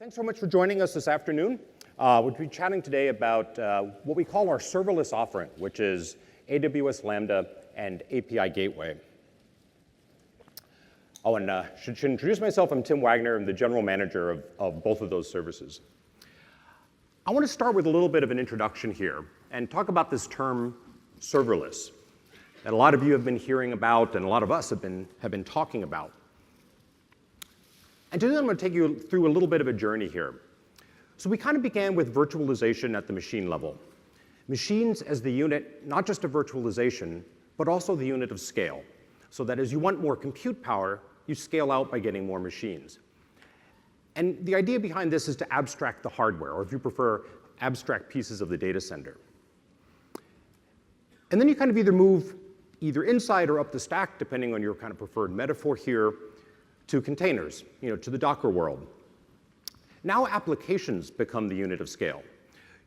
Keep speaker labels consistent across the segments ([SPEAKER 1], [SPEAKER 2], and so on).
[SPEAKER 1] Thanks so much for joining us this afternoon. We'll be chatting today about what we call our serverless offering, which is AWS Lambda and API Gateway. Oh, and should introduce myself. I'm Tim Wagner. I'm the general manager of both of those services. I want to start with a little bit of an introduction here and talk about this term serverless that a lot of you have been hearing about and a lot of us have been talking about. And today I'm going to take you through a little bit of a journey here. So we kind of began with virtualization at the machine level. Machines as the unit, not just of virtualization, but also the unit of scale. So that as you want more compute power, you scale out by getting more machines. And the idea behind this is to abstract the hardware, or if you prefer, abstract pieces of the data center. And then you kind of either move either inside or up the stack, depending on your kind of preferred metaphor here, to containers, to the Docker world. Now applications become the unit of scale.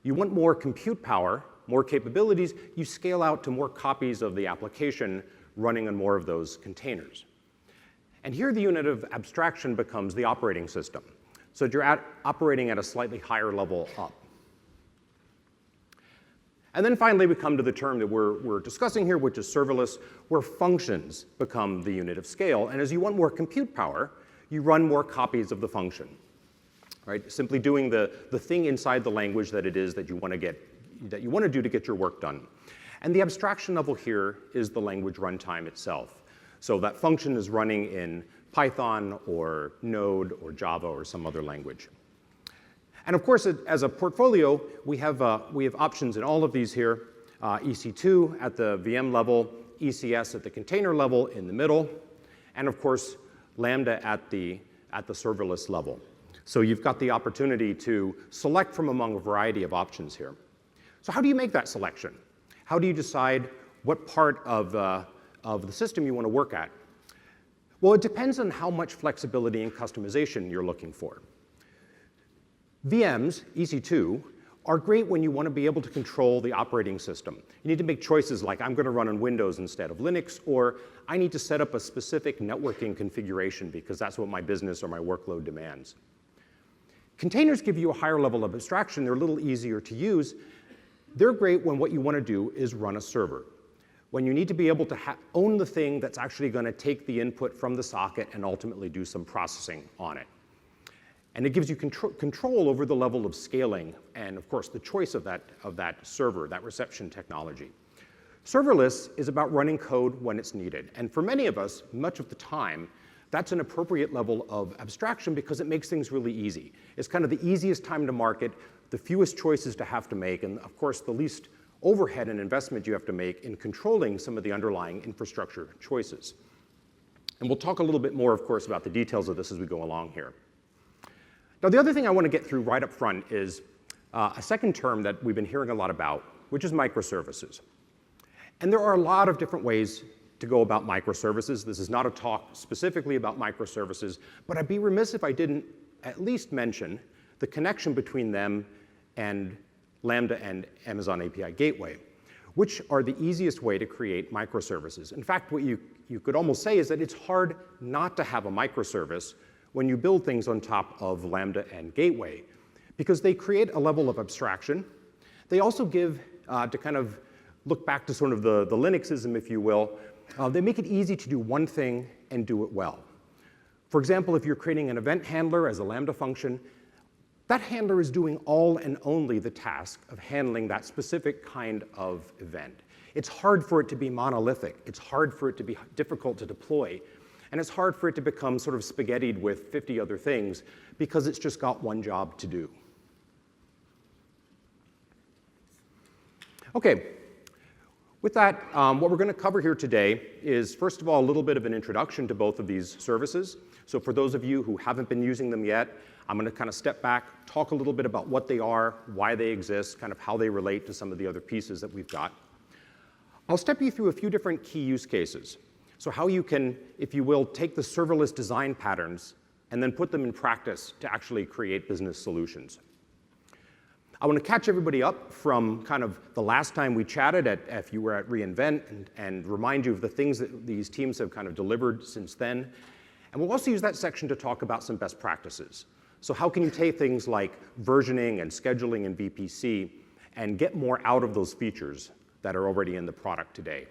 [SPEAKER 1] You want more compute power, more capabilities, you scale out to more copies of the application running on more of those containers. And here the unit of abstraction becomes the operating system. So you're operating at a slightly higher level up. And then finally we come to the term that we're discussing here, which is serverless, where functions become the unit of scale. And as you want more compute power, you run more copies of the function. Right? Simply doing the thing inside the language that it is that you want to do to get your work done. And the abstraction level here is the language runtime itself. So that function is running in Python or Node or Java or some other language. And of course, as a portfolio, we have options in all of these here. EC2 at the VM level, ECS at the container level in the middle, and of course, Lambda at the serverless level. So you've got the opportunity to select from among a variety of options here. So how do you make that selection? How do you decide what part of the system you want to work at? Well, it depends on how much flexibility and customization you're looking for. VMs, EC2, are great when you want to be able to control the operating system. You need to make choices like, I'm going to run on Windows instead of Linux, or I need to set up a specific networking configuration because that's what my business or my workload demands. Containers give you a higher level of abstraction. They're a little easier to use. They're great when what you want to do is run a server, when you need to be able to own the thing that's actually going to take the input from the socket and ultimately do some processing on it. And it gives you control over the level of scaling and, of course, the choice of that server, that reception technology. Serverless is about running code when it's needed. And for many of us, much of the time, that's an appropriate level of abstraction because it makes things really easy. It's kind of the easiest time to market, the fewest choices to have to make, and of course, the least overhead and investment you have to make in controlling some of the underlying infrastructure choices. And we'll talk a little bit more, of course, about the details of this as we go along here. Now, the other thing I want to get through right up front is a second term that we've been hearing a lot about, which is microservices. And there are a lot of different ways to go about microservices. This is not a talk specifically about microservices, but I'd be remiss if I didn't at least mention the connection between them and Lambda and Amazon API Gateway, which are the easiest way to create microservices. In fact, what you could almost say is that it's hard not to have a microservice when you build things on top of Lambda and Gateway, because they create a level of abstraction. They also give, to kind of look back to sort of the Linuxism, if you will, they make it easy to do one thing and do it well. For example, if you're creating an event handler as a Lambda function, that handler is doing all and only the task of handling that specific kind of event. It's hard for it to be monolithic. It's hard for it to be difficult to deploy. And it's hard for it to become sort of spaghettied with 50 other things because it's just got one job to do. Okay, with that, what we're going to cover here today is, first of all, a little bit of an introduction to both of these services. So for those of you who haven't been using them yet, I'm going to kind of step back, talk a little bit about what they are, why they exist, kind of how they relate to some of the other pieces that we've got. I'll step you through a few different key use cases. So how you can, if you will, take the serverless design patterns and then put them in practice to actually create business solutions. I want to catch everybody up from kind of the last time we chatted if you were at reInvent and remind you of the things that these teams have kind of delivered since then. And we'll also use that section to talk about some best practices. So how can you take things like versioning and scheduling in VPC and get more out of those features that are already in the product today?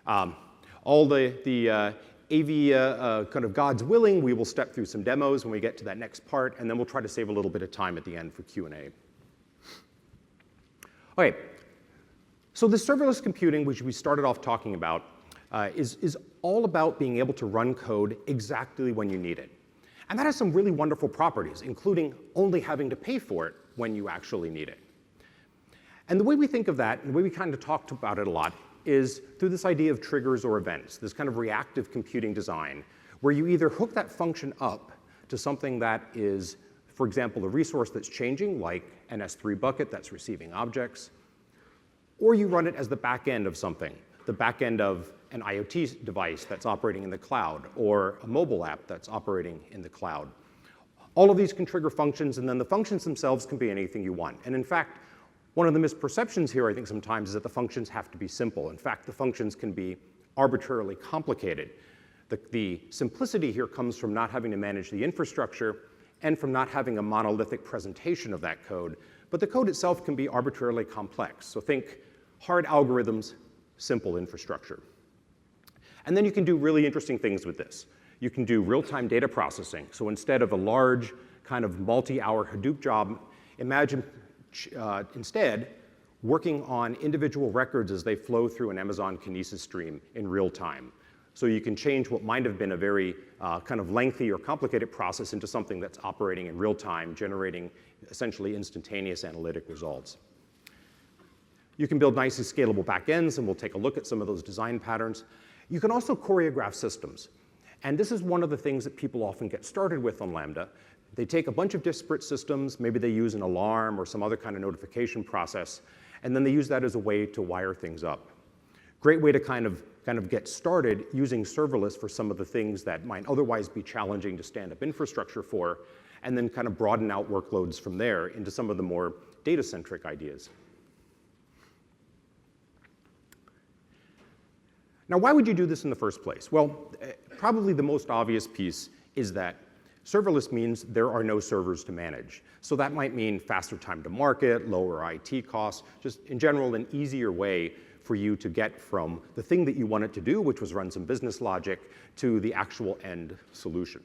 [SPEAKER 1] All the AV kind of God's willing, we will step through some demos when we get to that next part, and then we'll try to save a little bit of time at the end for Q&A. Okay, so the serverless computing, which we started off talking about, is all about being able to run code exactly when you need it. And that has some really wonderful properties, including only having to pay for it when you actually need it. And the way we think of that, and the way we kind of talked about it a lot, is through this idea of triggers or events, this kind of reactive computing design, where you either hook that function up to something that is, for example, a resource that's changing, like an S3 bucket that's receiving objects, or you run it as the back end of something, the back end of an IoT device that's operating in the cloud, or a mobile app that's operating in the cloud. All of these can trigger functions, and then the functions themselves can be anything you want. And in fact, one of the misperceptions here, I think, sometimes is that the functions have to be simple. In fact, the functions can be arbitrarily complicated. The simplicity here comes from not having to manage the infrastructure and from not having a monolithic presentation of that code. But the code itself can be arbitrarily complex. So think hard algorithms, simple infrastructure. And then you can do really interesting things with this. You can do real-time data processing. So instead of a large kind of multi-hour Hadoop job, imagine instead working on individual records as they flow through an Amazon Kinesis stream in real time. So you can change what might have been a very kind of lengthy or complicated process into something that's operating in real time, generating essentially instantaneous analytic results. You can build nicely scalable backends, and we'll take a look at some of those design patterns. You can also choreograph systems. And this is one of the things that people often get started with on Lambda. They take a bunch of disparate systems, maybe they use an alarm or some other kind of notification process, and then they use that as a way to wire things up. Great way to kind of get started using serverless for some of the things that might otherwise be challenging to stand up infrastructure for, and then kind of broaden out workloads from there into some of the more data-centric ideas. Now, why would you do this in the first place? Well, probably the most obvious piece is that serverless means there are no servers to manage. So that might mean faster time to market, lower IT costs, just in general an easier way for you to get from the thing that you wanted to do, which was run some business logic, to the actual end solution.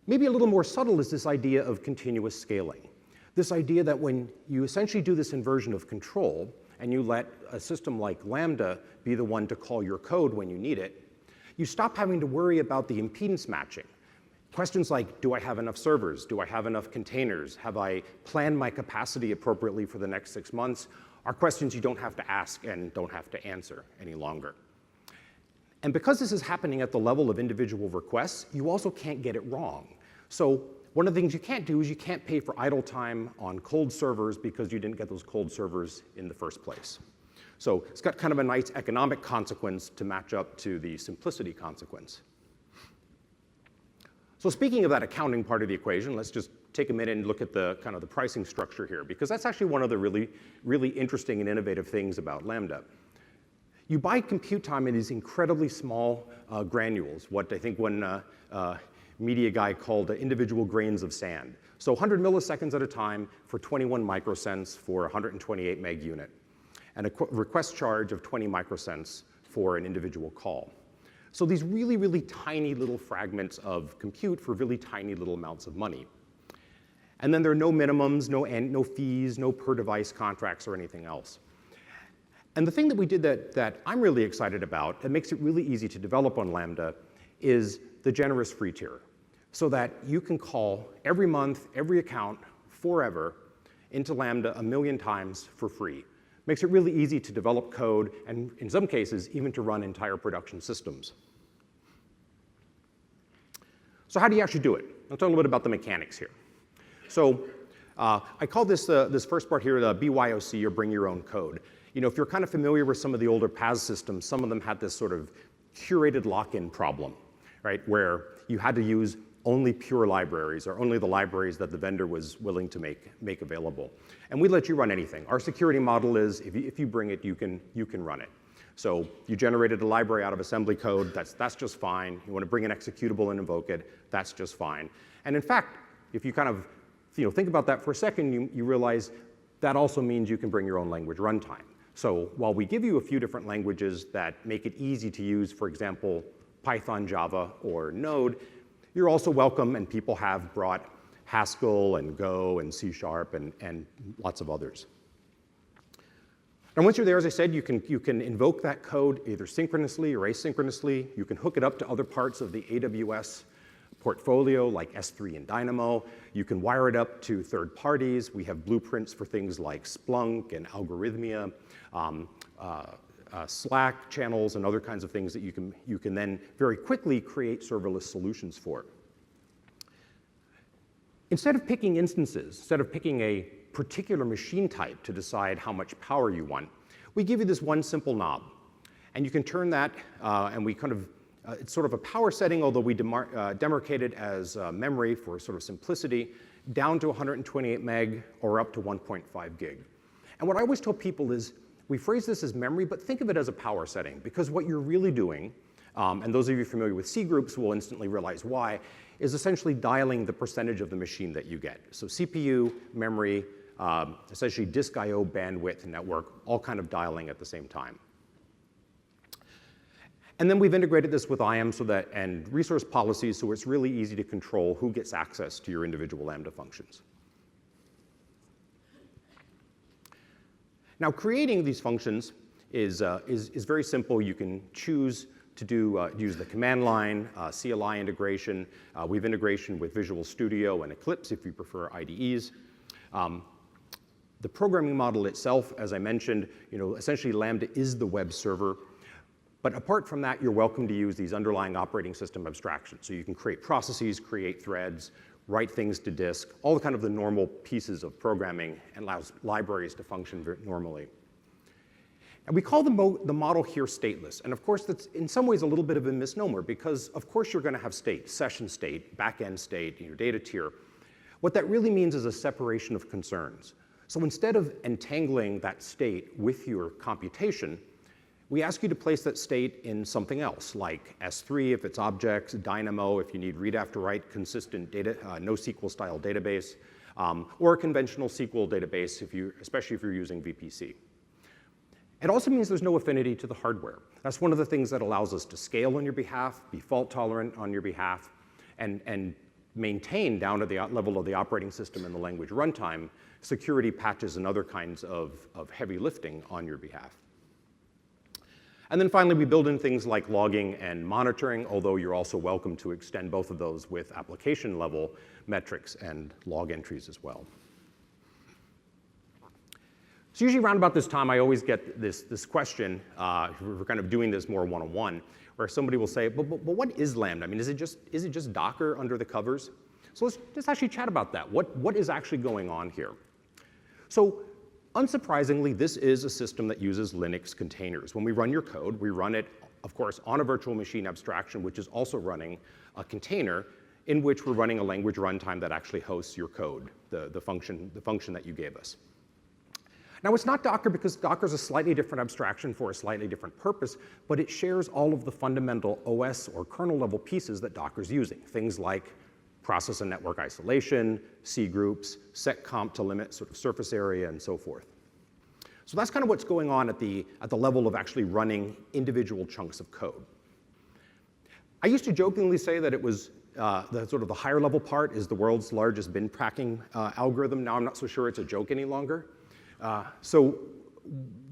[SPEAKER 1] Maybe a little more subtle is this idea of continuous scaling. This idea that when you essentially do this inversion of control, and you let a system like Lambda be the one to call your code when you need it, you stop having to worry about the impedance matching. Questions like, do I have enough servers? Do I have enough containers? Have I planned my capacity appropriately for the next 6 months? Are questions you don't have to ask and don't have to answer any longer. And because this is happening at the level of individual requests, you also can't get it wrong. So one of the things you can't do is you can't pay for idle time on cold servers because you didn't get those cold servers in the first place. So it's got kind of a nice economic consequence to match up to the simplicity consequence. So speaking of that accounting part of the equation, let's just take a minute and look at the kind of the pricing structure here, because that's actually one of the really interesting and innovative things about Lambda. You buy compute time in these incredibly small granules, what I think one media guy called individual grains of sand. So 100 milliseconds at a time for 21 microcents for a 128 meg unit, and a request charge of 20 microcents for an individual call. So these really tiny little fragments of compute for really tiny little amounts of money. And then there are no minimums, no fees, no per device contracts or anything else. And the thing that we did that I'm really excited about, that makes it really easy to develop on Lambda, is the generous free tier, so that you can call every month, every account, forever, into Lambda 1 million times for free. Makes it really easy to develop code, and in some cases, even to run entire production systems. So how do you actually do it? I'll talk a little bit about the mechanics here. So I call this first part here the BYOC, or bring your own code. You know, if you're kind of familiar with some of the older PaaS systems, some of them had this sort of curated lock-in problem, right, where you had to use only pure libraries, or only the libraries that the vendor was willing to make available. And we let you run anything. Our security model is if you bring it, you can run it. So you generated a library out of assembly code, that's just fine. You want to bring an executable and invoke it, that's just fine. And in fact, if you kind of think about that for a second, you realize that also means you can bring your own language runtime. So while we give you a few different languages that make it easy to use, for example, Python, Java, or Node, you're also welcome, and people have brought Haskell and Go and C# and lots of others. And once you're there, as I said, you can invoke that code either synchronously or asynchronously. You can hook it up to other parts of the AWS portfolio like S3 and Dynamo. You can wire it up to third parties. We have blueprints for things like Splunk and Algorithmia, Slack channels, and other kinds of things that you can then very quickly create serverless solutions for. Instead of picking instances, instead of picking a particular machine type to decide how much power you want, we give you this one simple knob. And you can turn that, and we kind of, it's sort of a power setting, although we demarcate it as memory for sort of simplicity, down to 128 meg or up to 1.5 gig. And what I always tell people is, we phrase this as memory, but think of it as a power setting, because what you're really doing, and those of you familiar with C groups will instantly realize why, is essentially dialing the percentage of the machine that you get. So CPU, memory, essentially disk I/O bandwidth network, all kind of dialing at the same time. And then we've integrated this with IAM and resource policies, so it's really easy to control who gets access to your individual Lambda functions. Now, creating these functions is very simple. You can choose to use the command line, CLI integration. We have integration with Visual Studio and Eclipse if you prefer IDEs. The programming model itself, as I mentioned, essentially Lambda is the web server. But apart from that, you're welcome to use these underlying operating system abstractions. So you can create processes, create threads, write things to disk, all the kind of the normal pieces of programming, and allows libraries to function very normally. And we call the model here stateless. And of course, that's in some ways a little bit of a misnomer, because of course you're going to have state, session state, backend state, your data tier. What that really means is a separation of concerns. So instead of entangling that state with your computation, we ask you to place that state in something else, like S3 if it's objects, Dynamo if you need read after write consistent data, NoSQL style database, or a conventional SQL database, especially if you're using VPC. It also means there's no affinity to the hardware. That's one of the things that allows us to scale on your behalf, be fault tolerant on your behalf, and maintain down to the level of the operating system and the language runtime security patches and other kinds of heavy lifting on your behalf. And then finally, we build in things like logging and monitoring, although you're also welcome to extend both of those with application level metrics and log entries as well. So usually around about this time, I always get this question, we're kind of doing this more one-on-one, where somebody will say, but what is Lambda? I mean, is it just Docker under the covers? So let's actually chat about that. What is actually going on here? So unsurprisingly, this is a system that uses Linux containers. When we run your code, we run it, of course, on a virtual machine abstraction, which is also running a container in which we're running a language runtime that actually hosts your code, the function that you gave us. Now, it's not Docker because Docker is a slightly different abstraction for a slightly different purpose, but it shares all of the fundamental OS or kernel level pieces that Docker's using, things like process and network isolation, C groups, set comp to limit sort of surface area, and so forth. So that's kind of what's going on at the level of actually running individual chunks of code. I used to jokingly say that it was the higher level part is the world's largest bin packing algorithm. Now I'm not so sure it's a joke any longer. So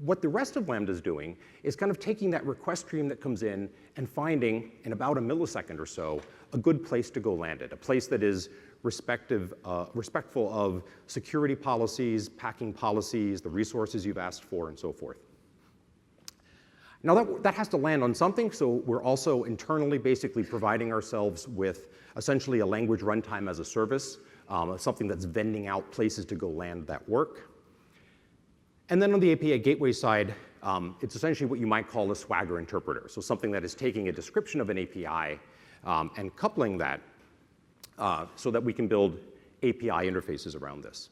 [SPEAKER 1] what the rest of Lambda is doing is kind of taking that request stream that comes in and finding, in about a millisecond or so, a good place to go land it, a place that is respectful of security policies, packing policies, the resources you've asked for, and so forth. Now that has to land on something, so we're also internally basically providing ourselves with essentially a language runtime as a service, something that's vending out places to go land that work. And then on the API gateway side, it's essentially what you might call a Swagger interpreter, so something that is taking a description of an API and coupling that so that we can build API interfaces around this.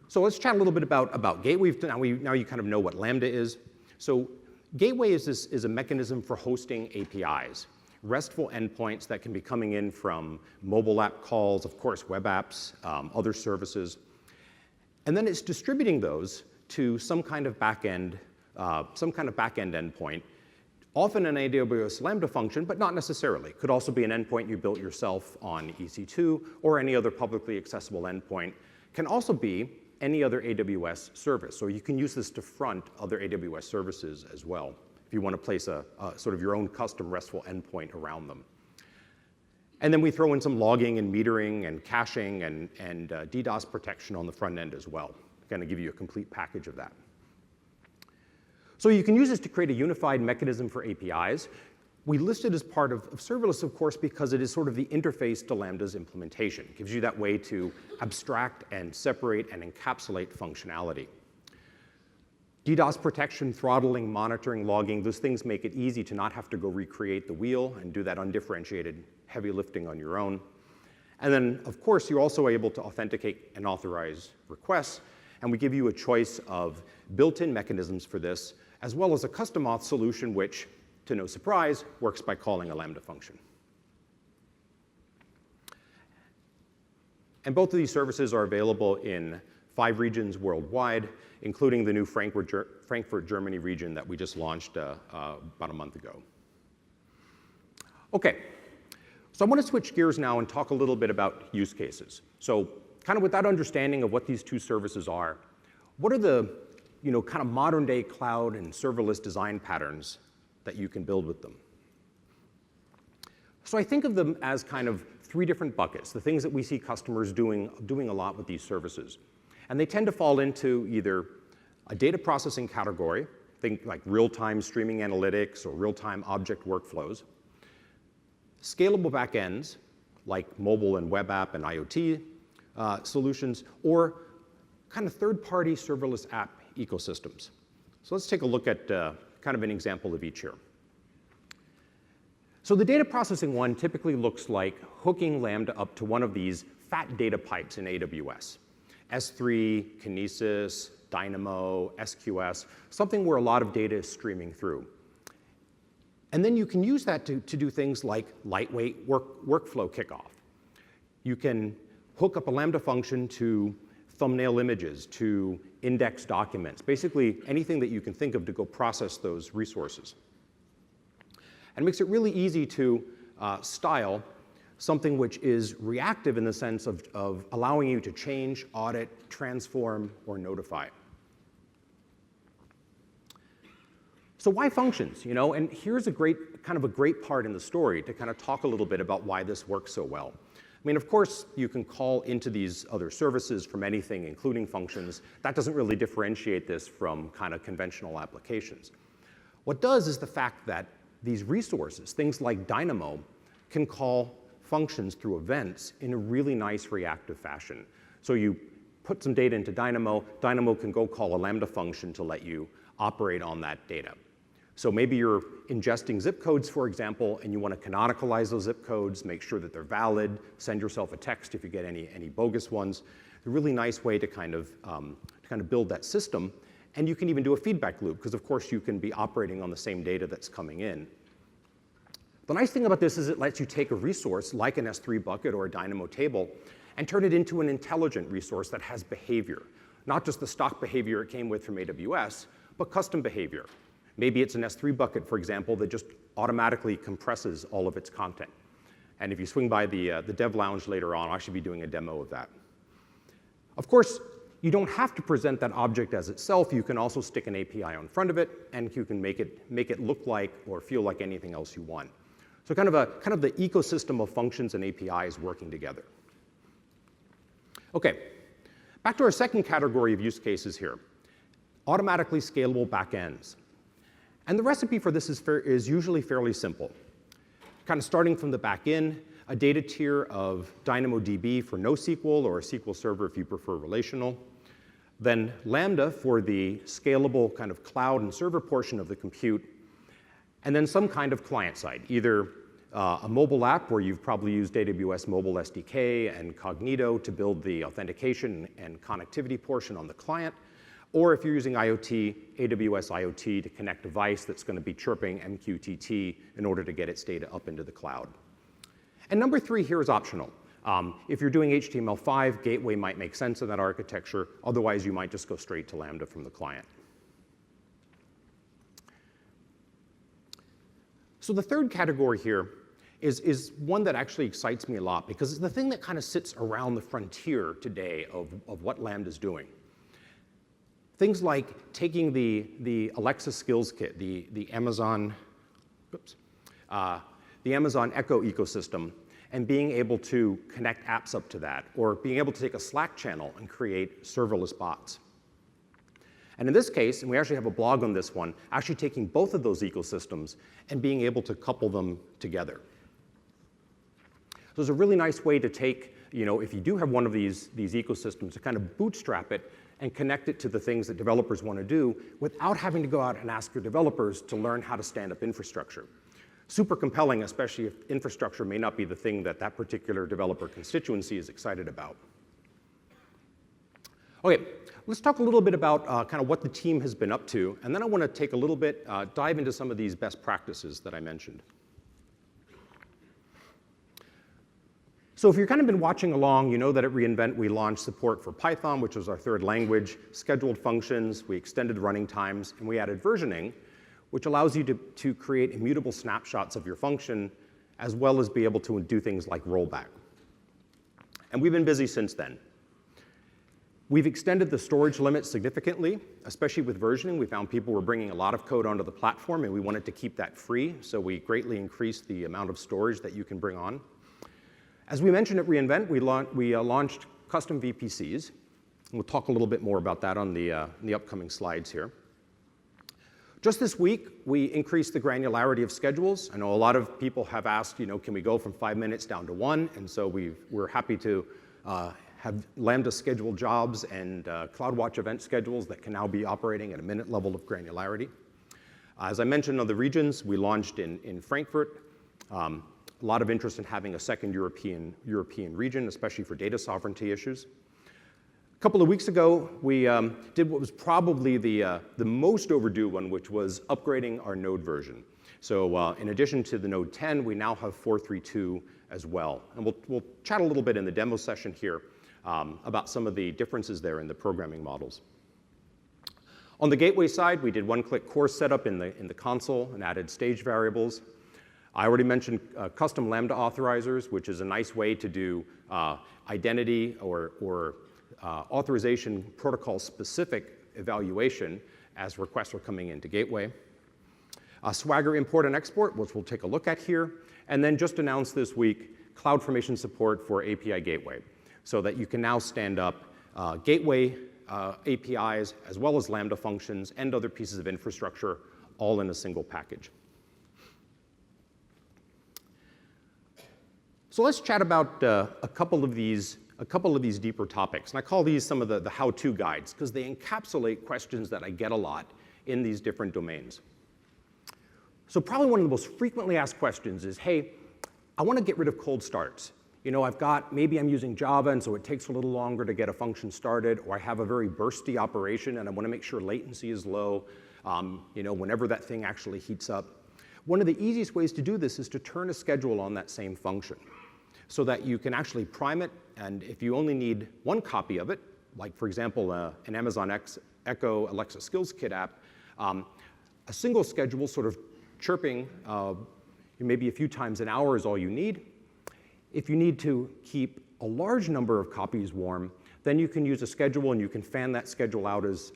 [SPEAKER 1] So let's chat a little bit about Gateway. Now you kind of know what Lambda is. So Gateway is a mechanism for hosting APIs, RESTful endpoints that can be coming in from mobile app calls, of course, web apps, other services. And then it's distributing those to some kind of backend endpoint, often an AWS Lambda function, but not necessarily. Could also be an endpoint you built yourself on EC2 or any other publicly accessible endpoint. Can also be any other AWS service. So you can use this to front other AWS services as well, if you want to place a sort of your own custom RESTful endpoint around them. And then we throw in some logging and metering and caching and DDoS protection on the front end as well. Going to give you a complete package of that. So you can use this to create a unified mechanism for APIs. We list it as part of serverless, of course, because it is sort of the interface to Lambda's implementation. It gives you that way to abstract and separate and encapsulate functionality. DDoS protection, throttling, monitoring, logging, those things make it easy to not have to go recreate the wheel and do that undifferentiated heavy lifting on your own. And then, of course, you're also able to authenticate and authorize requests, and we give you a choice of built-in mechanisms for this, as well as a custom auth solution which, to no surprise, works by calling a Lambda function. And both of these services are available in 5 regions worldwide, including the new Frankfurt, Germany region that we just launched about a month ago. Okay, so I want to switch gears now and talk a little bit about use cases. So kind of with that understanding of what these two services are, what are the kind of modern day cloud and serverless design patterns that you can build with them? So I think of them as kind of 3 different buckets, the things that we see customers doing a lot with these services. And they tend to fall into either a data processing category, think like real-time streaming analytics or real-time object workflows, scalable backends like mobile and web app and IoT solutions, or kind of third-party serverless app ecosystems. So let's take a look at kind of an example of each here. So the data processing one typically looks like hooking Lambda up to one of these fat data pipes in AWS. S3, Kinesis, Dynamo, SQS, something where a lot of data is streaming through. And then you can use that to do things like lightweight workflow kickoff. You can hook up a Lambda function to thumbnail images, to index documents, basically anything that you can think of to go process those resources. And it makes it really easy to style something which is reactive in the sense of allowing you to change, audit, transform, or notify. So why functions? And here's a great part in the story to kind of talk a little bit about why this works so well. I mean, of course, you can call into these other services from anything, including functions. That doesn't really differentiate this from kind of conventional applications. What does is the fact that these resources, things like Dynamo, can call functions through events in a really nice reactive fashion. So you put some data into Dynamo, Dynamo can go call a Lambda function to let you operate on that data. So maybe you're ingesting zip codes, for example, and you want to canonicalize those zip codes, make sure that they're valid, send yourself a text if you get any bogus ones. A really nice way to kind of build that system. And you can even do a feedback loop, because of course you can be operating on the same data that's coming in. The nice thing about this is it lets you take a resource like an S3 bucket or a Dynamo table and turn it into an intelligent resource that has behavior. Not just the stock behavior it came with from AWS, but custom behavior. Maybe it's an S3 bucket, for example, that just automatically compresses all of its content. And if you swing by the dev lounge later on, I'll actually be doing a demo of that. Of course, you don't have to present that object as itself. You can also stick an API on front of it, and you can make it look like or feel like anything else you want. So kind of the ecosystem of functions and APIs working together. Okay, back to our second category of use cases here. Automatically scalable backends. And the recipe for this is usually fairly simple. Kind of starting from the back end, a data tier of DynamoDB for NoSQL or a SQL Server if you prefer relational. Then Lambda for the scalable kind of cloud and server portion of the compute. And then some kind of client side, either a mobile app where you've probably used AWS Mobile SDK and Cognito to build the authentication and connectivity portion on the client, or if you're using IoT, AWS IoT to connect a device that's going to be chirping MQTT in order to get its data up into the cloud. And number 3 here is optional. If you're doing HTML5, Gateway might make sense in that architecture. Otherwise, you might just go straight to Lambda from the client. So the third category here is one that actually excites me a lot because it's the thing that kind of sits around the frontier today of what Lambda is doing. Things like taking the Alexa Skills Kit, the Amazon Echo ecosystem, and being able to connect apps up to that, or being able to take a Slack channel and create serverless bots. And in this case, and we actually have a blog on this one, actually taking both of those ecosystems and being able to couple them together. So it's a really nice way to take, if you do have one of these ecosystems, to kind of bootstrap it and connect it to the things that developers want to do without having to go out and ask your developers to learn how to stand up infrastructure. Super compelling, especially if infrastructure may not be the thing that that particular developer constituency is excited about. Okay, let's talk a little bit about kind of what the team has been up to, and then I want to take a little bit, dive into some of these best practices that I mentioned. So if you've kind of been watching along, you know that at reInvent we launched support for Python, which was our 3rd language, scheduled functions, we extended running times, and we added versioning, which allows you to create immutable snapshots of your function, as well as be able to do things like rollback. And we've been busy since then. We've extended the storage limits significantly, especially with versioning. We found people were bringing a lot of code onto the platform, and we wanted to keep that free, so we greatly increased the amount of storage that you can bring on. As we mentioned at reInvent, we launched custom VPCs. And we'll talk a little bit more about that on the upcoming slides here. Just this week, we increased the granularity of schedules. I know a lot of people have asked, can we go from 5 minutes down to 1? And so we're happy to have Lambda scheduled jobs and CloudWatch event schedules that can now be operating at a minute level of granularity. As I mentioned on the regions, we launched in Frankfurt. A lot of interest in having a second European region, especially for data sovereignty issues. A couple of weeks ago, we did what was probably the most overdue one, which was upgrading our node version. So in addition to the node 10, we now have 4.3.2 as well. And we'll chat a little bit in the demo session here about some of the differences there in the programming models. On the gateway side, we did one-click course setup in the console and added stage variables. I already mentioned custom Lambda authorizers, which is a nice way to do identity or authorization protocol-specific evaluation as requests are coming into Gateway. Swagger import and export, which we'll take a look at here. And then just announced this week, CloudFormation support for API Gateway, so that you can now stand up Gateway APIs, as well as Lambda functions and other pieces of infrastructure, all in a single package. So let's chat about a couple of these deeper topics. And I call these some of the how-to guides, because they encapsulate questions that I get a lot in these different domains. So probably one of the most frequently asked questions is, hey, I want to get rid of cold starts. Maybe I'm using Java, and so it takes a little longer to get a function started, or I have a very bursty operation, and I want to make sure latency is low, whenever that thing actually heats up. One of the easiest ways to do this is to turn a schedule on that same function, so that you can actually prime it, and if you only need one copy of it, like for example, an Amazon Echo Alexa Skills Kit app, a single schedule sort of chirping maybe a few times an hour is all you need. If you need to keep a large number of copies warm, then you can use a schedule and you can fan that schedule out as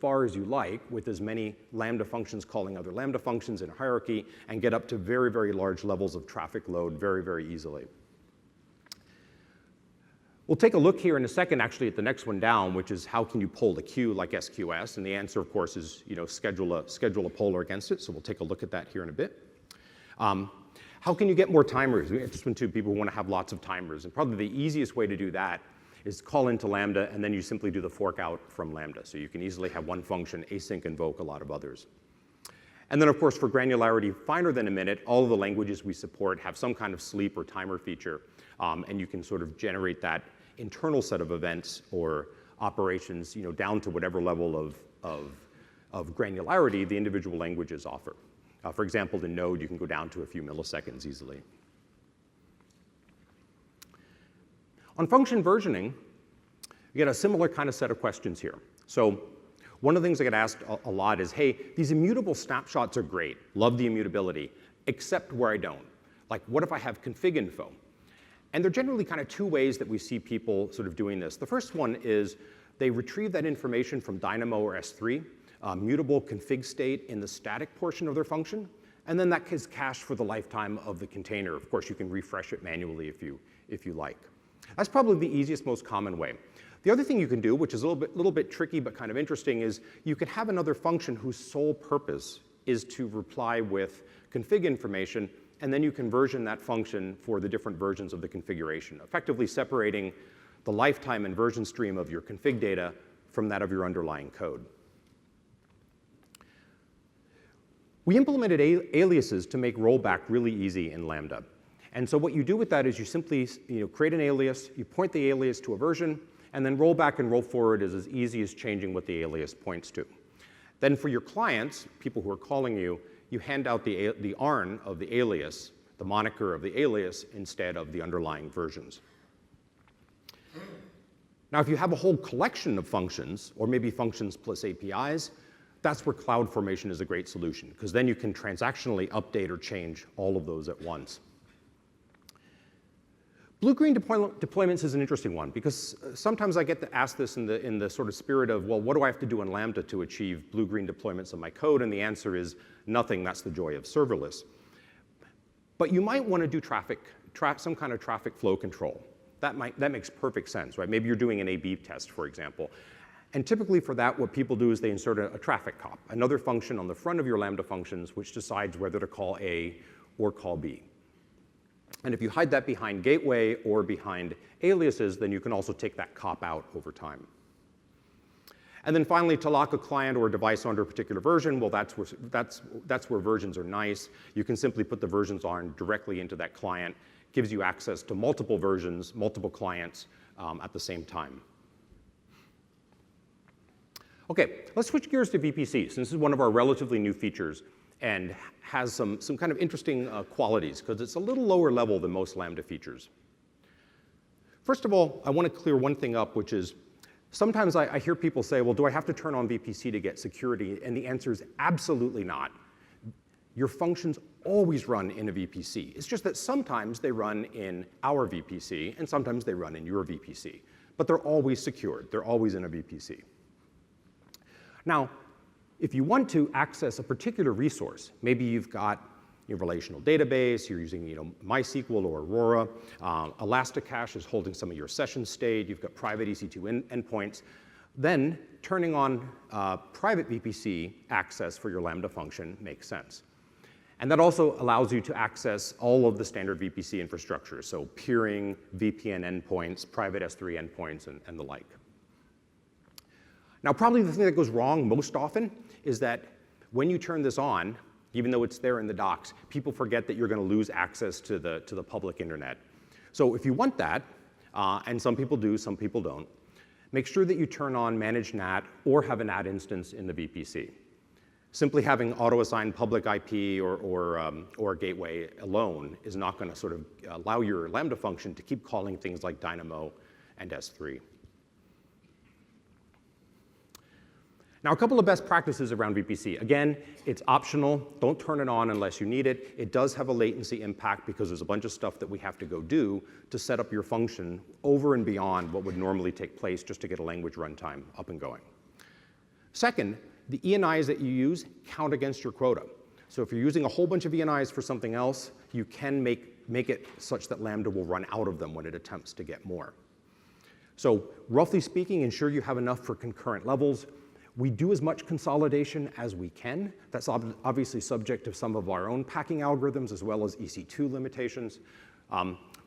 [SPEAKER 1] far as you like with as many Lambda functions calling other Lambda functions in a hierarchy and get up to very, very large levels of traffic load very, very easily. We'll take a look here in a second, actually, at the next one down, which is how can you poll the queue like SQS? And the answer, of course, is schedule a poller against it. So we'll take a look at that here in a bit. How can you get more timers? We just went to people who want to have lots of timers. And probably the easiest way to do that is call into Lambda, and then you simply do the fork out from Lambda. So you can easily have one function async invoke a lot of others. And then, of course, for granularity finer than a minute, all of the languages we support have some kind of sleep or timer feature, and you can sort of generate that internal set of events or operations, down to whatever level of granularity the individual languages offer. For example, in Node, you can go down to a few milliseconds easily. On function versioning, you get a similar kind of set of questions here. So one of the things I get asked a lot is, hey, these immutable snapshots are great. Love the immutability, except where I don't. Like, what if I have config info? And there are generally kind of two ways that we see people sort of doing this. The first one is they retrieve that information from Dynamo or S3, mutable config state in the static portion of their function, and then that is cached for the lifetime of the container. Of course, you can refresh it manually if you like. That's probably the easiest, most common way. The other thing you can do, which is a little bit tricky but kind of interesting, is you could have another function whose sole purpose is to reply with config information, and then you can version that function for the different versions of the configuration, effectively separating the lifetime and version stream of your config data from that of your underlying code. We implemented aliases to make rollback really easy in Lambda. And so what you do with that is you simply create an alias, you point the alias to a version, and then roll back and roll forward is as easy as changing what the alias points to. Then for your clients, people who are calling you, you hand out the ARN of the alias, the moniker of the alias, instead of the underlying versions. Now, if you have a whole collection of functions, or maybe functions plus APIs, that's where CloudFormation is a great solution, because then you can transactionally update or change all of those at once. Blue-green deployments is an interesting one, because sometimes I get to ask this in the sort of spirit of, well, what do I have to do in Lambda to achieve blue-green deployments of my code? And the answer is nothing. That's the joy of serverless. But you might want to do some kind of traffic flow control. That makes perfect sense, right? Maybe you're doing an A/B test, for example. And typically for that, what people do is they insert a traffic cop, another function on the front of your Lambda functions, which decides whether to call A or call B. And if you hide that behind gateway or behind aliases, then you can also take that cop out over time. And then finally, to lock a client or a device onto a particular version, well, that's where versions are nice. You can simply put the versions on directly into that client. Gives you access to multiple versions, multiple clients at the same time. OK, let's switch gears to VPC, since this is one of our relatively new features and has some kind of interesting qualities, because it's a little lower level than most Lambda features. First of all, I want to clear one thing up, which is sometimes I hear people say, well, do I have to turn on VPC to get security? And the answer is absolutely not. Your functions always run in a VPC. It's just that sometimes they run in our VPC, and sometimes they run in your VPC. But they're always secured. They're always in a VPC. Now, if you want to access a particular resource, maybe you've got your relational database, you're using MySQL or Aurora, Elasticache is holding some of your session state, you've got private EC2 endpoints, then turning on private VPC access for your Lambda function makes sense. And that also allows you to access all of the standard VPC infrastructure, so peering, VPN endpoints, private S3 endpoints, and the like. Now, probably the thing that goes wrong most often is that when you turn this on, even though it's there in the docs, people forget that you're going to lose access to the public internet. So if you want that, and some people do, some people don't, make sure that you turn on Manage NAT or have a NAT instance in the VPC. Simply having auto-assigned public IP or gateway alone is not going to sort of allow your Lambda function to keep calling things like Dynamo and S3. Now, a couple of best practices around VPC. Again, it's optional. Don't turn it on unless you need it. It does have a latency impact because there's a bunch of stuff that we have to go do to set up your function over and beyond what would normally take place just to get a language runtime up and going. Second, the ENIs that you use count against your quota. So if you're using a whole bunch of ENIs for something else, you can make it such that Lambda will run out of them when it attempts to get more. So roughly speaking, ensure you have enough for concurrent levels. We do as much consolidation as we can. That's obviously subject to some of our own packing algorithms as well as EC2 limitations.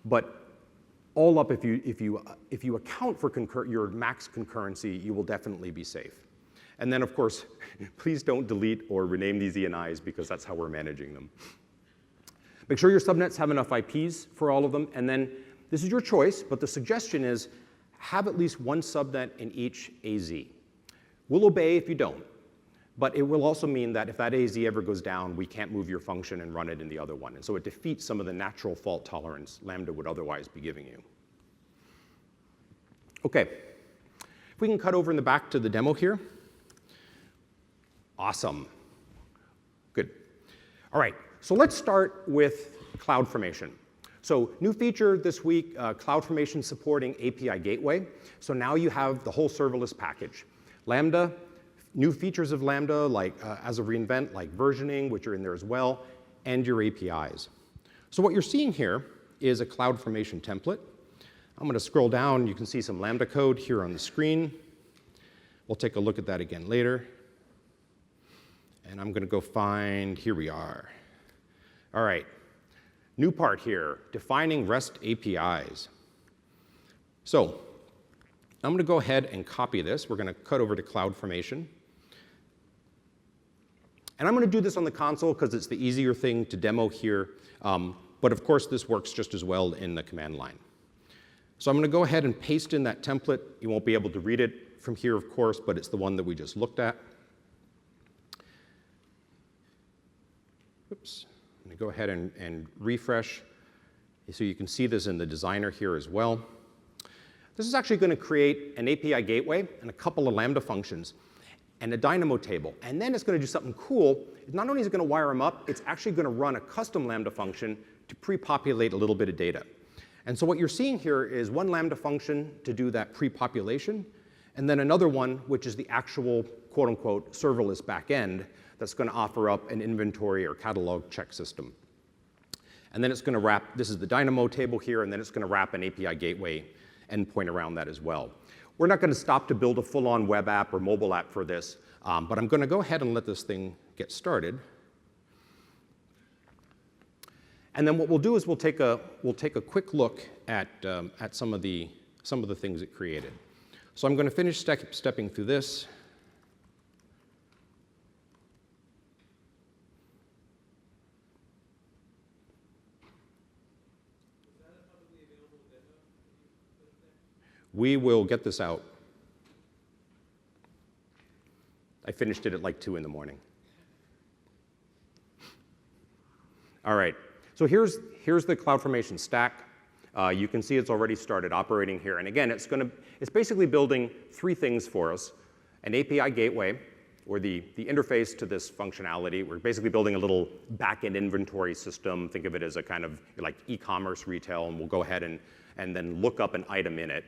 [SPEAKER 1] But all up, if you account for your max concurrency, you will definitely be safe. And then, of course, please don't delete or rename these ENIs because that's how we're managing them. Make sure your subnets have enough IPs for all of them. And then this is your choice, but the suggestion is have at least one subnet in each AZ. We'll obey if you don't. But it will also mean that if that AZ ever goes down, we can't move your function and run it in the other one. And so it defeats some of the natural fault tolerance Lambda would otherwise be giving you. OK. If we can cut over in the back to the demo here. Awesome. Good. All right. So let's start with CloudFormation. So new feature this week, CloudFormation supporting API Gateway. So now you have the whole serverless package. Lambda, new features of Lambda, like as a reInvent, like versioning, which are in there as well, and your APIs. So what you're seeing here is a CloudFormation template. I'm going to scroll down. You can see some Lambda code here on the screen. We'll take a look at that again later. And I'm going to go find, here we are. All right, new part here, defining REST APIs. So I'm going to go ahead and copy this. We're going to cut over to CloudFormation. And I'm going to do this on the console because it's the easier thing to demo here. But of course, this works just as well in the command line. So I'm going to go ahead and paste in that template. You won't be able to read it from here, of course, but it's the one that we just looked at. Oops. I'm going to go ahead and refresh. So you can see this in the designer here as well. This is actually going to create an API gateway and a couple of Lambda functions and a Dynamo table. And then it's going to do something cool. Not only is it going to wire them up, it's actually going to run a custom Lambda function to pre-populate a little bit of data. And so what you're seeing here is one Lambda function to do that pre-population, and then another one, which is the actual quote-unquote serverless backend that's going to offer up an inventory or catalog check system. And then it's going to wrap, this is the Dynamo table here, and then it's going to wrap an API gateway endpoint around that as well. We're not going to stop to build a full-on web app or mobile app for this, but I'm going to go ahead and let this thing get started. And then what we'll do is we'll take a quick look at some of the things it created. So I'm going to finish stepping through this. We will get this out. I finished it at like 2 in the morning. All right, so here's the CloudFormation stack. You can see it's already started operating here. And again, it's basically building 3 things for us: an API gateway, or the interface to this functionality. We're basically building a little back-end inventory system. Think of it as a kind of like e-commerce retail, and we'll go ahead and then look up an item in it.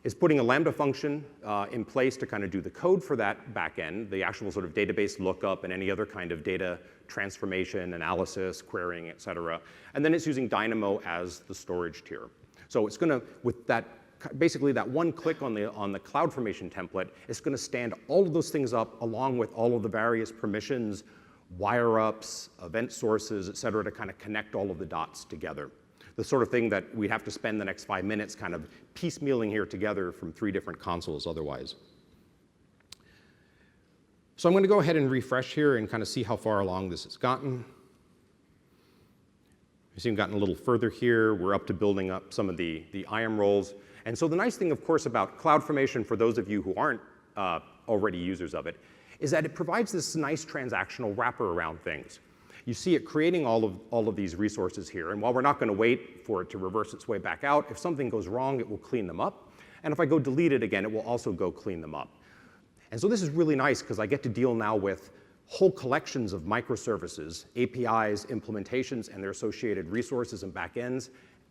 [SPEAKER 1] Is putting a Lambda function in place to kind of do the code for that backend, the actual sort of database lookup and any other kind of data transformation, analysis, querying, et cetera. And then it's using Dynamo as the storage tier. So it's going to, with that, basically that one click on the CloudFormation template, it's going to stand all of those things up along with all of the various permissions, wire-ups, event sources, et cetera, to kind of connect all of the dots together. The sort of thing that we'd have to spend the next 5 minutes kind of piecemealing here together from 3 different consoles otherwise. So I'm going to go ahead and refresh here and kind of see how far along this has gotten. You see we've gotten a little further here. We're up to building up some of the IAM roles. And so the nice thing, of course, about CloudFormation, for those of you who aren't already users of it, is that it provides this nice transactional wrapper around things. You see it creating all of these resources here. And while we're not going to wait for it to reverse its way back out, if something goes wrong, it will clean them up. And if I go delete it again, it will also go clean them up. And so this is really nice because I get to deal now with whole collections of microservices, APIs, implementations, and their associated resources and backends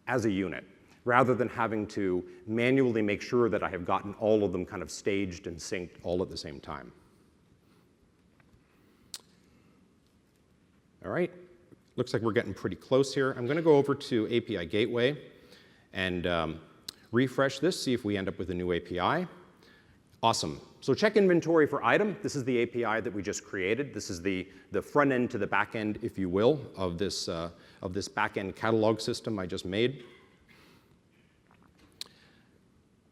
[SPEAKER 1] as a unit, rather than having to manually make sure that I have gotten all of them kind of staged and synced all at the same time. All right, looks like we're getting pretty close here. I'm going to go over to API Gateway and refresh this, see if we end up with a new API. Awesome. So check inventory for item. This is the API that we just created. This is the front end to the back end, if you will, of this back end catalog system I just made.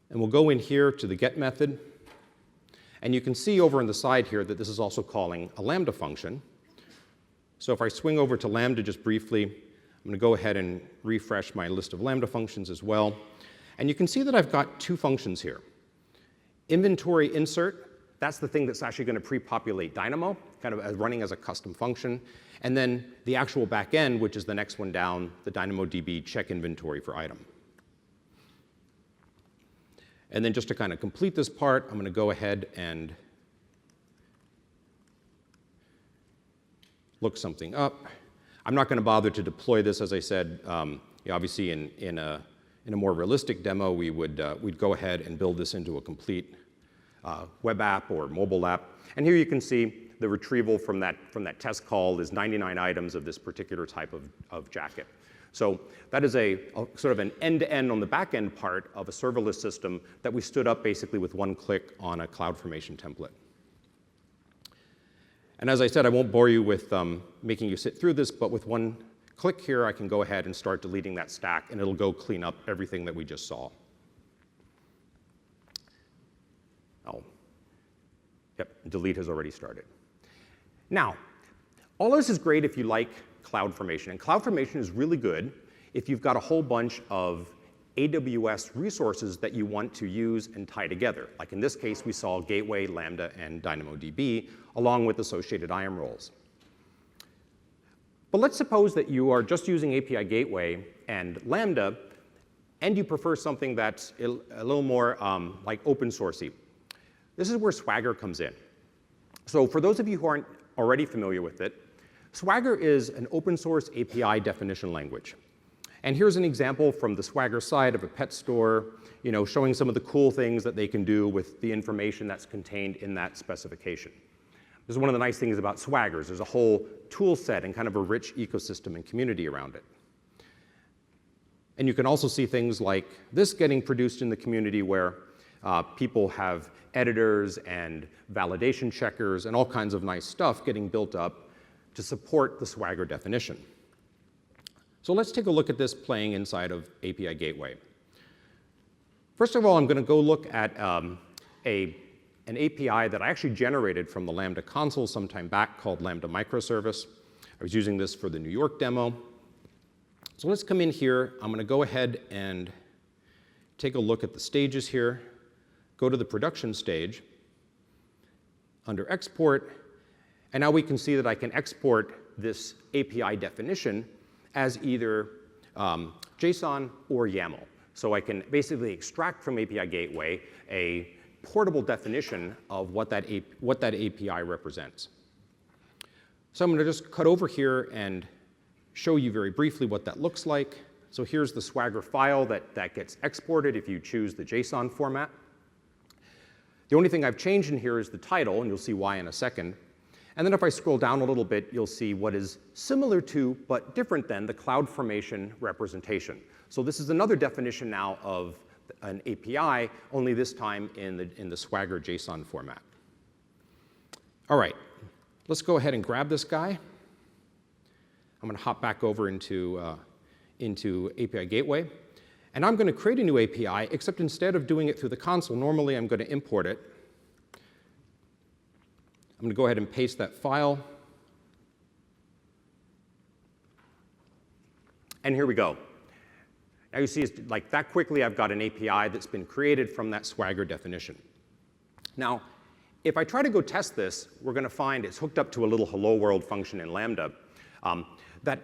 [SPEAKER 1] And we'll go in here to the get method. And you can see over on the side here that this is also calling a Lambda function. So if I swing over to Lambda just briefly, I'm going to go ahead and refresh my list of Lambda functions as well. And you can see that I've got two functions here. Inventory insert, that's the thing that's actually going to pre-populate Dynamo, kind of as running as a custom function. And then the actual back end, which is the next one down, the DynamoDB check inventory for item. And then just to kind of complete this part, I'm going to go ahead and look something up. I'm not going to bother to deploy this, as I said. Obviously, in a more realistic demo, we'd go ahead and build this into a complete web app or mobile app. And here you can see the retrieval from that test call is 99 items of this particular type of jacket. So that is a sort of an end-to-end on the back-end part of a serverless system that we stood up basically with one click on a CloudFormation template. And as I said, I won't bore you with making you sit through this, but with one click here, I can go ahead and start deleting that stack, and it'll go clean up everything that we just saw. Oh, yep, delete has already started. Now, all this is great if you like CloudFormation, and CloudFormation is really good if you've got a whole bunch of AWS resources that you want to use and tie together. Like in this case, we saw Gateway, Lambda, and DynamoDB, along with associated IAM roles. But let's suppose that you are just using API Gateway and Lambda, and you prefer something that's a little more like open sourcey. This is where Swagger comes in. So for those of you who aren't already familiar with it, Swagger is an open source API definition language. And here's an example from the Swagger side of a pet store, showing some of the cool things that they can do with the information that's contained in that specification. This is one of the nice things about Swagger. There's a whole tool set and kind of a rich ecosystem and community around it. And you can also see things like this getting produced in the community where people have editors and validation checkers and all kinds of nice stuff getting built up to support the Swagger definition. So let's take a look at this playing inside of API Gateway. First of all, I'm going to go look at an API that I actually generated from the Lambda console sometime back called Lambda Microservice. I was using this for the New York demo. So let's come in here. I'm going to go ahead and take a look at the stages here, go to the production stage, under export, and now we can see that I can export this API definition as either JSON or YAML. So I can basically extract from API Gateway a portable definition of what that API represents. So I'm going to just cut over here and show you very briefly what that looks like. So here's the Swagger file that gets exported if you choose the JSON format. The only thing I've changed in here is the title, and you'll see why in a second. And then if I scroll down a little bit, you'll see what is similar to, but different than, the CloudFormation representation. So this is another definition now of an API, only this time in the Swagger JSON format. All right, let's go ahead and grab this guy. I'm going to hop back over into API Gateway. And I'm going to create a new API, except instead of doing it through the console, normally I'm going to import it. I'm going to go ahead and paste that file. And here we go. Now you see, it's like that quickly, I've got an API that's been created from that Swagger definition. Now, if I try to go test this, we're going to find it's hooked up to a little hello world function in Lambda, that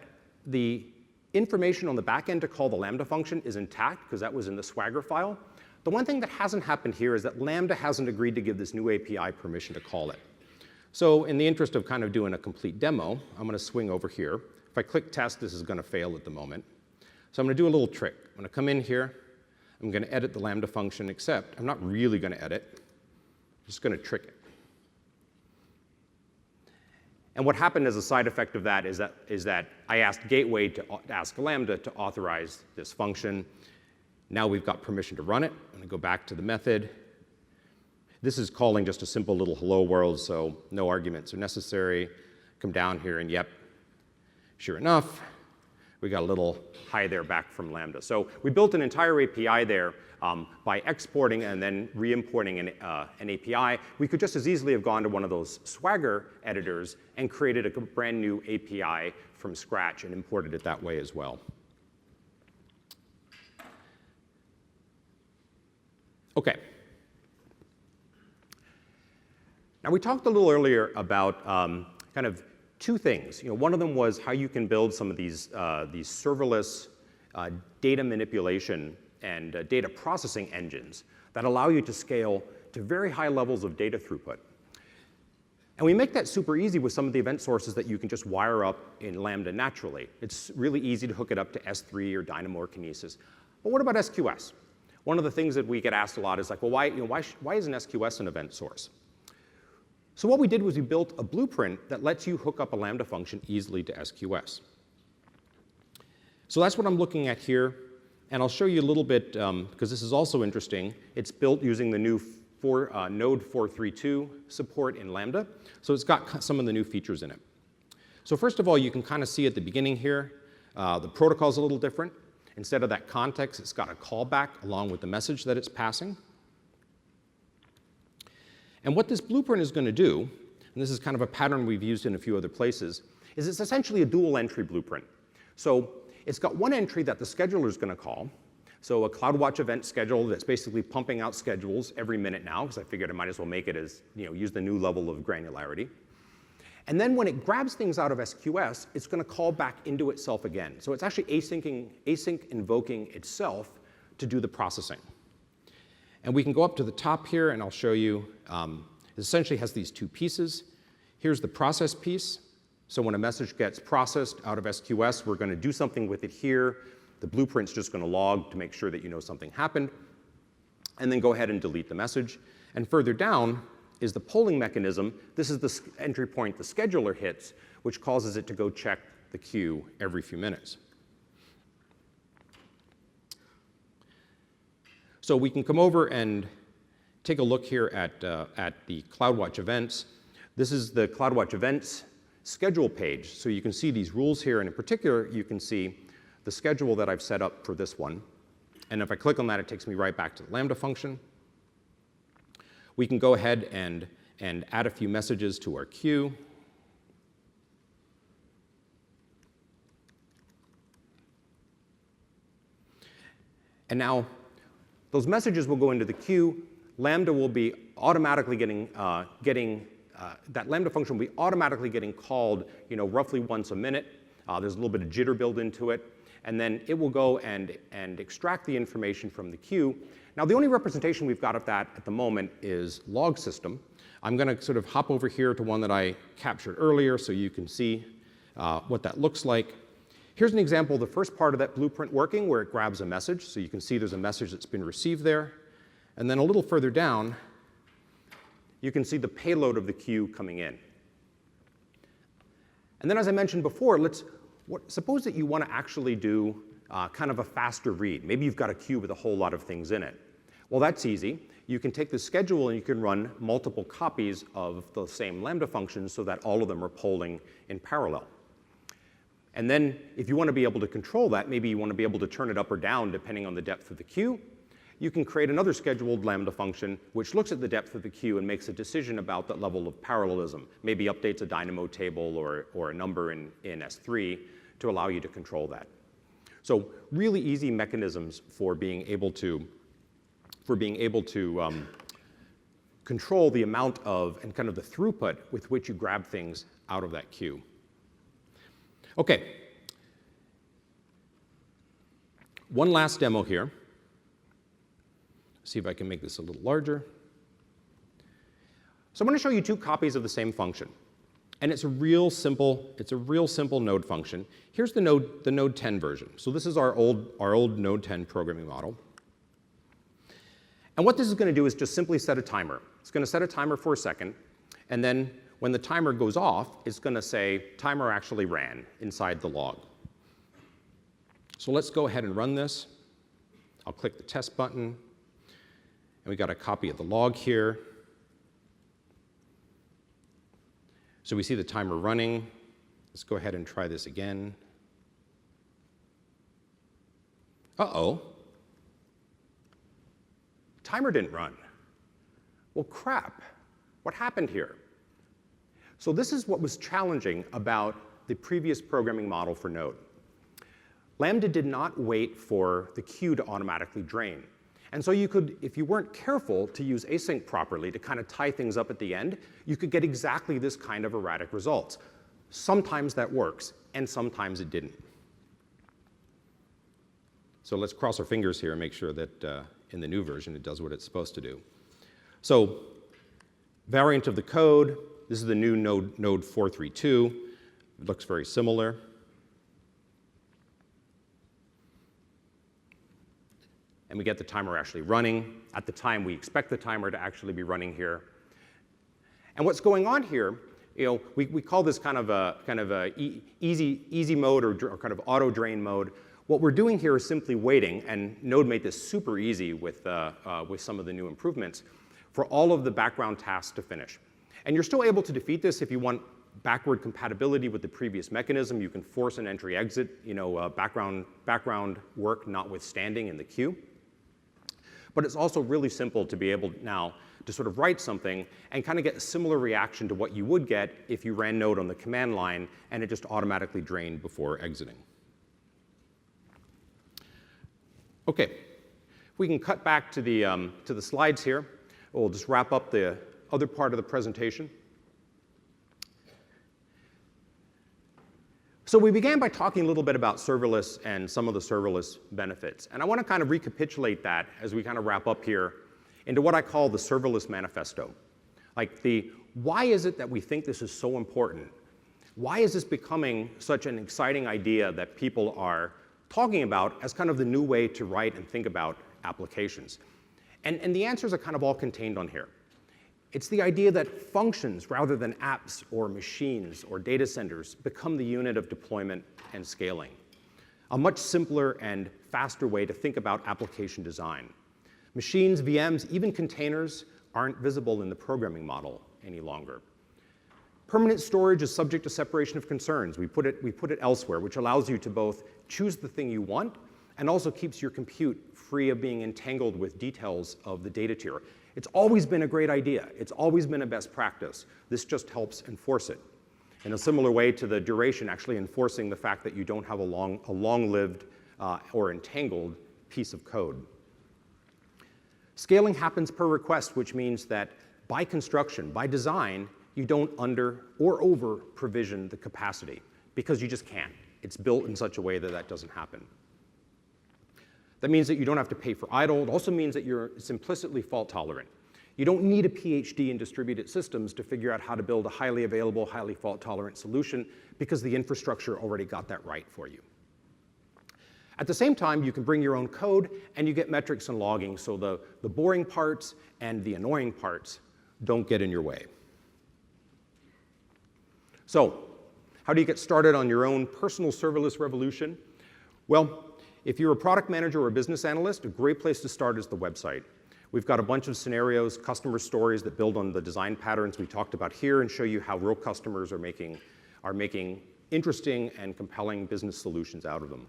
[SPEAKER 1] the information on the back end to call the Lambda function is intact, because that was in the Swagger file. The one thing that hasn't happened here is that Lambda hasn't agreed to give this new API permission to call it. So in the interest of kind of doing a complete demo, I'm going to swing over here. If I click test, this is going to fail at the moment. So I'm going to do a little trick. I'm going to come in here. I'm going to edit the Lambda function, except I'm not really going to edit. I'm just going to trick it. And what happened as a side effect of that is that I asked Gateway to ask Lambda to authorize this function. Now we've got permission to run it. I'm going to go back to the method. This is calling just a simple little hello world, so no arguments are necessary. Come down here, and yep, sure enough, We got a little hi there back from Lambda. So we built an entire API there by exporting and then re-importing an API. We could just as easily have gone to one of those Swagger editors and created a brand new API from scratch and imported it that way as well. Okay. Now we talked a little earlier about kind of two things. One of them was how you can build some of these serverless data manipulation and data processing engines that allow you to scale to very high levels of data throughput. And we make that super easy with some of the event sources that you can just wire up in Lambda naturally. It's really easy to hook it up to S3 or Dynamo or Kinesis. But what about SQS? One of the things that we get asked a lot is like, well, why isn't SQS an event source? So what we did was we built a blueprint that lets you hook up a Lambda function easily to SQS. So that's what I'm looking at here. And I'll show you a little bit, because this is also interesting. It's built using the new Node 4.3.2 support in Lambda. So it's got some of the new features in it. So first of all, you can kind of see at the beginning here, the protocol is a little different. Instead of that context, it's got a callback along with the message that it's passing. And what this blueprint is going to do, and this is kind of a pattern we've used in a few other places, is it's essentially a dual entry blueprint. So it's got one entry that the scheduler is going to call. So a CloudWatch event schedule that's basically pumping out schedules every minute now, because I figured I might as well make it as, use the new level of granularity. And then when it grabs things out of SQS, it's going to call back into itself again. So it's actually async invoking itself to do the processing. And we can go up to the top here, and I'll show you. It essentially has these two pieces. Here's the process piece. So when a message gets processed out of SQS, we're going to do something with it here. The blueprint's just going to log to make sure that you know something happened. And then go ahead and delete the message. And further down is the polling mechanism. This is the entry point the scheduler hits, which causes it to go check the queue every few minutes. So we can come over and take a look here at the CloudWatch events. This is the CloudWatch events schedule page. So you can see these rules here, and in particular, you can see the schedule that I've set up for this one. And if I click on that, it takes me right back to the Lambda function. We can go ahead and add a few messages to our queue. And now, those messages will go into the queue. Lambda will be automatically that Lambda function will be automatically getting called, roughly once a minute. There's a little bit of jitter built into it. And then it will go and extract the information from the queue. Now, the only representation we've got of that at the moment is log system. I'm going to sort of hop over here to one that I captured earlier so you can see what that looks like. Here's an example of the first part of that blueprint working, where it grabs a message. So you can see there's a message that's been received there. And then a little further down, you can see the payload of the queue coming in. And then, as I mentioned before, suppose that you want to actually do kind of a faster read. Maybe you've got a queue with a whole lot of things in it. Well, that's easy. You can take the schedule and you can run multiple copies of the same Lambda function so that all of them are polling in parallel. And then if you want to be able to control that, maybe you want to be able to turn it up or down depending on the depth of the queue, you can create another scheduled Lambda function which looks at the depth of the queue and makes a decision about that level of parallelism, maybe updates a Dynamo table or a number in S3 to allow you to control that. So really easy mechanisms for being able to control the amount of and kind of the throughput with which you grab things out of that queue. Okay. One last demo here. See if I can make this a little larger. So I'm going to show you two copies of the same function. And it's a real simple Node function. Here's the Node 10 version. So this is our old Node 10 programming model. And what this is going to do is just simply set a timer. It's going to set a timer for a second, and then when the timer goes off, it's going to say, timer actually ran inside the log. So let's go ahead and run this. I'll click the test button, and we got a copy of the log here. So we see the timer running. Let's go ahead and try this again. Uh-oh. Timer didn't run. Well, crap. What happened here? So this is what was challenging about the previous programming model for Node. Lambda did not wait for the queue to automatically drain. And so you could, if you weren't careful to use async properly to kind of tie things up at the end, you could get exactly this kind of erratic results. Sometimes that works, and sometimes it didn't. So let's cross our fingers here and make sure that in the new version it does what it's supposed to do. So variant of the code, this is the new node 432. It looks very similar. And we get the timer actually running. At the time, we expect the timer to actually be running here. And what's going on here, we call this kind of a easy mode or kind of auto drain mode. What we're doing here is simply waiting, and Node made this super easy with some of the new improvements, for all of the background tasks to finish. And you're still able to defeat this if you want backward compatibility with the previous mechanism. You can force an entry-exit, background work notwithstanding in the queue. But it's also really simple to be able now to sort of write something and kind of get a similar reaction to what you would get if you ran Node on the command line and it just automatically drained before exiting. OK, if we can cut back to the slides here, we'll just wrap up the other part of the presentation. So we began by talking a little bit about serverless and some of the serverless benefits. And I want to kind of recapitulate that as we kind of wrap up here into what I call the serverless manifesto. Like why is it that we think this is so important? Why is this becoming such an exciting idea that people are talking about as kind of the new way to write and think about applications? And the answers are kind of all contained on here. It's the idea that functions, rather than apps or machines or data centers, become the unit of deployment and scaling. A much simpler and faster way to think about application design. Machines, VMs, even containers aren't visible in the programming model any longer. Permanent storage is subject to separation of concerns. We put it elsewhere, which allows you to both choose the thing you want and also keeps your compute free of being entangled with details of the data tier. It's always been a great idea. It's always been a best practice. This just helps enforce it. In a similar way to the duration, actually enforcing the fact that you don't have a long-lived or entangled piece of code. Scaling happens per request, which means that by construction, by design, you don't under or over provision the capacity, because you just can't. It's built in such a way that that doesn't happen. That means that you don't have to pay for idle. It also means that it's implicitly fault tolerant. You don't need a PhD in distributed systems to figure out how to build a highly available, highly fault tolerant solution, because the infrastructure already got that right for you. At the same time, you can bring your own code and you get metrics and logging, so the boring parts and the annoying parts don't get in your way. So how do you get started on your own personal serverless revolution? Well, if you're a product manager or a business analyst, a great place to start is the website. We've got a bunch of scenarios, customer stories that build on the design patterns we talked about here and show you how real customers are making interesting and compelling business solutions out of them.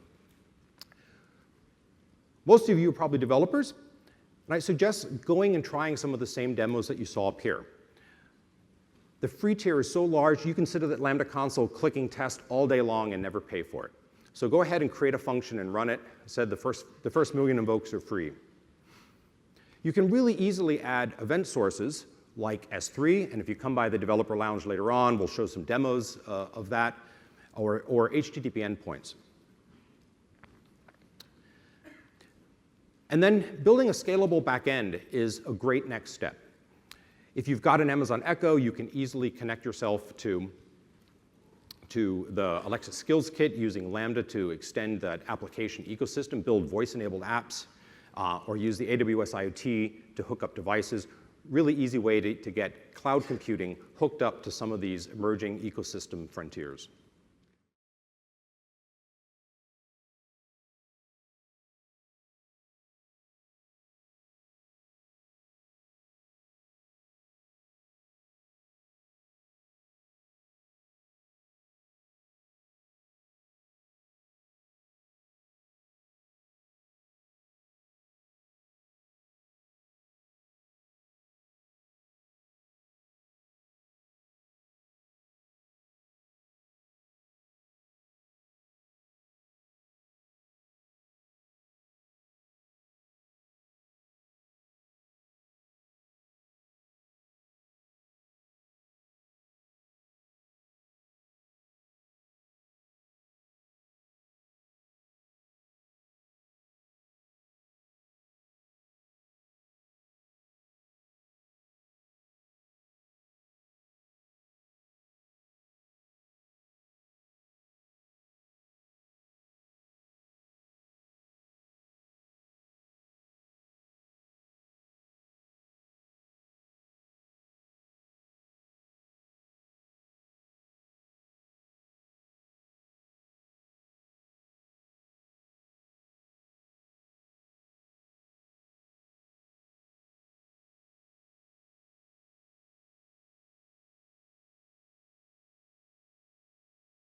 [SPEAKER 1] Most of you are probably developers, and I suggest going and trying some of the same demos that you saw up here. The free tier is so large, you can sit at that Lambda console clicking test all day long and never pay for it. So go ahead and create a function and run it. I said the first million invokes are free. You can really easily add event sources like S3, and if you come by the developer lounge later on, we'll show some demos of that, or HTTP endpoints. And then building a scalable backend is a great next step. If you've got an Amazon Echo, you can easily connect yourself to the Alexa Skills Kit using Lambda to extend that application ecosystem, build voice-enabled apps, or use the AWS IoT to hook up devices. Really easy way to get cloud computing hooked up to some of these emerging ecosystem frontiers.